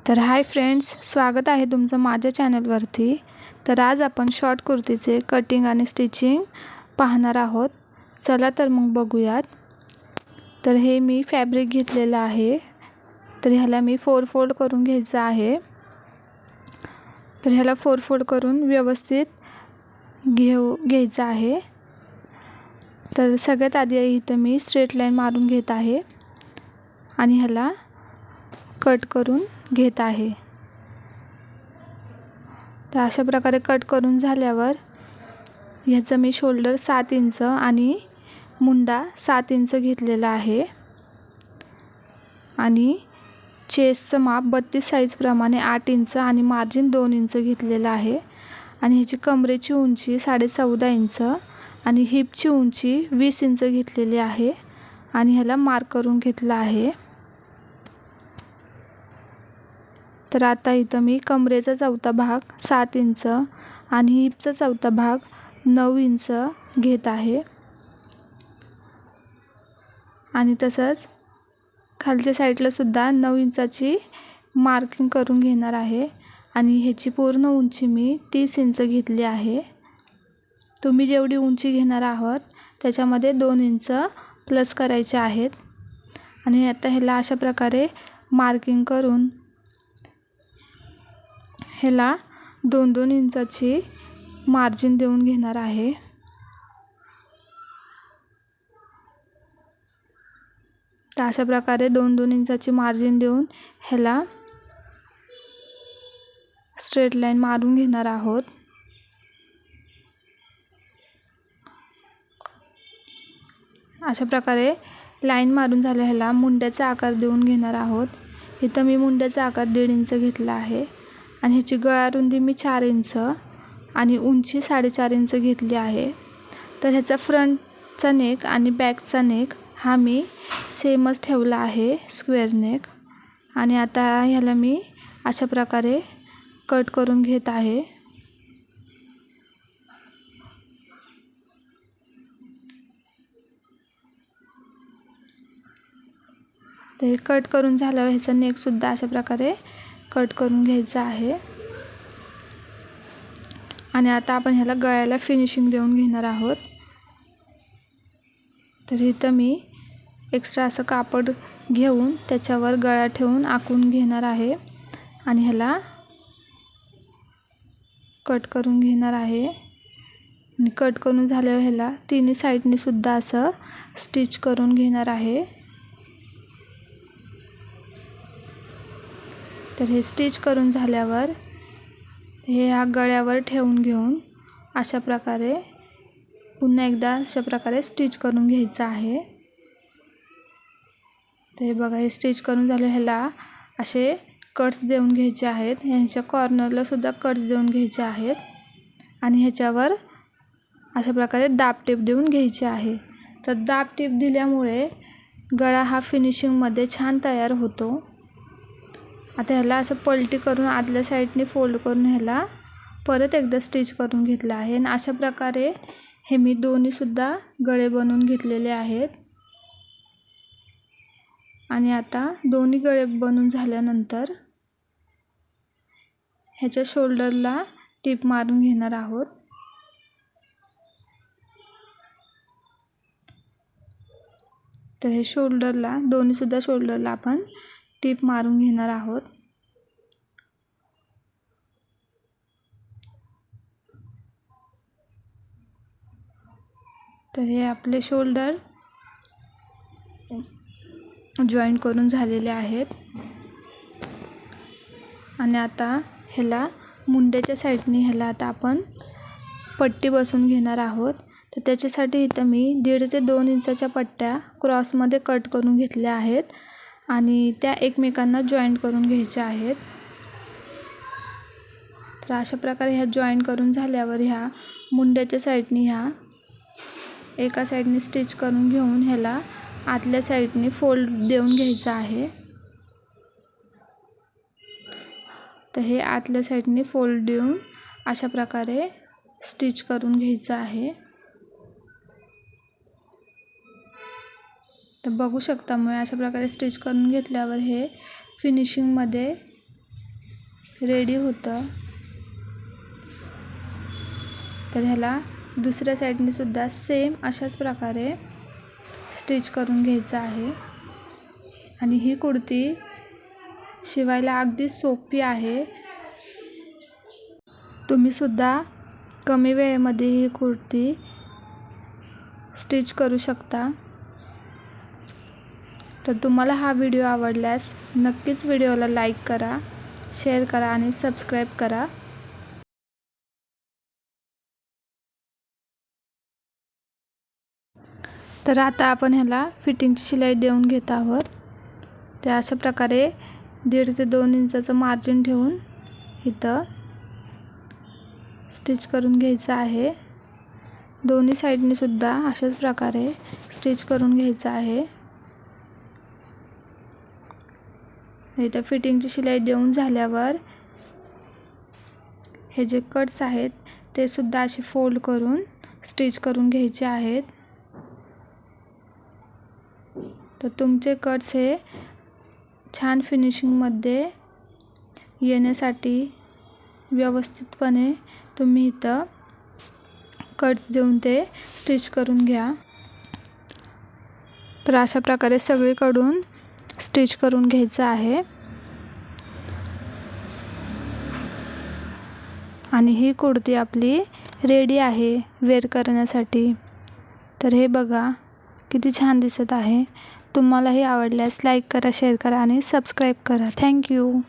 तर hi friends, स्वागत आहे तुमचं माझ्या चॅनलवरती। तर आज आपण शॉर्ट कुर्तीचे कटिंग आणि स्टिचिंग पाहणार आहोत। चला तर मग बघूयात। तर हे मी फॅब्रिक घेतलेलं आहे। तर ह्याला मी 4 फोल्ड करून घ्यायचं आहे। तर ह्याला 4 फोल्ड करून व्यवस्थित घ्यायचं आहे। तर सगळ्यात आधी इथं मी स्ट्रेट लाईन मारून घेत आहे आणि ह्याला कट करून घेत आहे। तर अशा प्रकारे कट करून झाल्यावर ह्याचं मी शोल्डर 7 इंच आणि मुंडा 7 इंच घेतलेला आहे आणि चेस्टचं माप 32 साइज प्रमाणे 8 इंच आणि मार्जिन 2 इंच घेतलेलं आहे आणि ह्याची कमरेची उंची 14.5 इंच आणि हिपची उंची 20 इंच घेतलेली आहे आणि ह्याला मार्क करून घेतला आहे। तर आता इथं मी कमरेचा चौथा भाग 7 इंच आणि हिपचा चौथा भाग 9 इंच घेत आहे आणि तसंच खालच्या साईडला सुद्धा 9 इंचाची मार्किंग करून घेणार आहे आणि ह्याची पूर्ण उंची मी 30 इंच घेतली आहे। तुम्ही जेवढी उंची घेणार आहात त्याच्यामध्ये 2 इंच प्लस करायचे आहेत आणि आता ह्याला अशा प्रकारे मार्किंग करून ह्याला 2-2 इंचाची मार्जिन देऊन घेणार आहे। तर अशा प्रकारे 2-2 इंचाची मार्जिन देऊन ह्याला स्ट्रेट लाईन मारून घेणार आहोत। अशा प्रकारे लाईन मारून झालं ह्याला मुंड्याचा आकार देऊन घेणार आहोत। इथं मी मुंड्याचा आकार 1.5 इंच घेतला आहे आणि ह्याची गळा रुंदी मी 4 इंच आणि उंची 4.5 इंच घेतली आहे। तर ह्याचा फ्रंटचा नेक आणि बॅकचा नेक हा मी सेमच ठेवला आहे, स्क्वेअर नेक। आणि आता ह्याला मी अशा प्रकारे कट करून घेत आहे। ते कट करून झाल्यावर ह्याचा नेक सुद्धा अशा प्रकारे कट करून घ्यायचा आहे आणि आता आपण ह्याला गळ्याला फिनिशिंग देऊन घेणार आहोत। तर इथं मी एक्स्ट्रा असं कापड घेऊन त्याच्यावर गळा ठेवून आखून घेणार आहे आणि ह्याला कट करून घेणार आहे आणि कट करून झाल्यावर ह्याला तिन्ही साईडनी सुद्धा असं स्टिच करून घेणार आहे। तर हे स्टिच करून झाल्यावर हे ह्या गळ्यावर ठेवून घेऊन अशा प्रकारे पुन्हा एकदा अशा प्रकारे स्टिच करून घ्यायचं आहे। तर हे बघा, हे स्टिच करून झालं ह्याला असे कट्स देऊन घ्यायचे आहेत। ह्याच्या कॉर्नरला सुद्धा कट्स देऊन घ्यायचे आहेत आणि ह्याच्यावर अशा प्रकारे दाब टीप देऊन घ्यायची आहे। तर दाब टीप दिल्यामुळे गळा हा फिनिशिंगमध्ये छान तयार होतो। आता ह्याला असं पलटी करून आतल्या साईडने फोल्ड करून ह्याला परत एकदा स्टिच करून घेतलं आहे आणि अशा प्रकारे हे मी दोन्ही सुद्धा गळे बनवून घेतलेले आहेत आणि आता दोन्ही गळे बनवून झाल्यानंतर ह्याच्या शोल्डरला टिप मारून घेणार आहोत। तर हे शोल्डरला दोन्ही सुद्धा शोल्डरला आपण टिप मारून घेणार आहोत। तर हे आपले शोल्डर जॉईंट करून झालेले आहेत आणि आता ह्याला मुंड्याच्या साईडने ह्याला आता आपण पट्टी बसवून घेणार आहोत। तर त्याच्यासाठी इथं मी 1.5 ते 2 इंचाच्या पट्ट्या क्रॉसमध्ये कट करून घेतल्या आहेत आणि त्या एकमेकांना जॉईंट करून घ्यायच्या आहेत। तर अशा प्रकारे ह्या जॉईंट करून झाल्यावर ह्या मुंड्याच्या साईडने ह्या एका साईडने स्टिच करून घेऊन ह्याला आतल्या साईडने फोल्ड देऊन घ्यायचं आहे। तर हे आतल्या साईडने फोल्ड देऊन अशा प्रकारे स्टिच करून घ्यायचं आहे। तर बघू शकता, मग अशा प्रकारे स्टिच करून घेतल्यावर हे फिनिशिंगमध्ये रेडी होतं. तर ह्याला दुसऱ्या साईडने सुद्धा सेम अशाच प्रकारे स्टिच करून घ्यायचं आहे. आणि ही कुर्ती शिवायला अगदी सोपी आहे. तुम्ही सुद्धा कमी वेळेमध्ये ही कुर्ती स्टिच करू शकता. तर तुम्हाला हा व्हिडिओ आवडल्यास नक्कीच व्हिडिओला लाईक करा, शेअर करा आणि सबस्क्राईब करा. तर आता आपण ह्याला फिटिंगची शिलाई देऊन घेत आहोत. तर अशा प्रकारे 1.5 ते 2 इंचाचं मार्जिन ठेवून इथं स्टिच करून घ्यायचं आहे. दोन्ही साईडने सुद्धा अशाच प्रकारे स्टिच करून घ्यायचं आहे. इथं फिटिंगची शिलाई देऊन झाल्यावर हे जे कट्स आहेत ते सुद्धा असे फोल्ड करून स्टिच करून घ्यायचे आहेत. तर तुमचे कट्स हे छान फिनिशिंगमध्ये येण्यासाठी व्यवस्थितपणे तुम्ही इथं कट्स देऊन ते स्टिच करून घ्या. तर अशा प्रकारे सगळीकडून स्टिच करून घ्यायचं आहे. आणि ही कुर्ती आपली रेडी आहे वेअर करण्यासाठी. तर हे बघा किती छान दिसत आहे. तुम्हालाही आवडल्यास लाईक करा, शेअर करा आणि सबस्क्राईब करा. थँक्यू.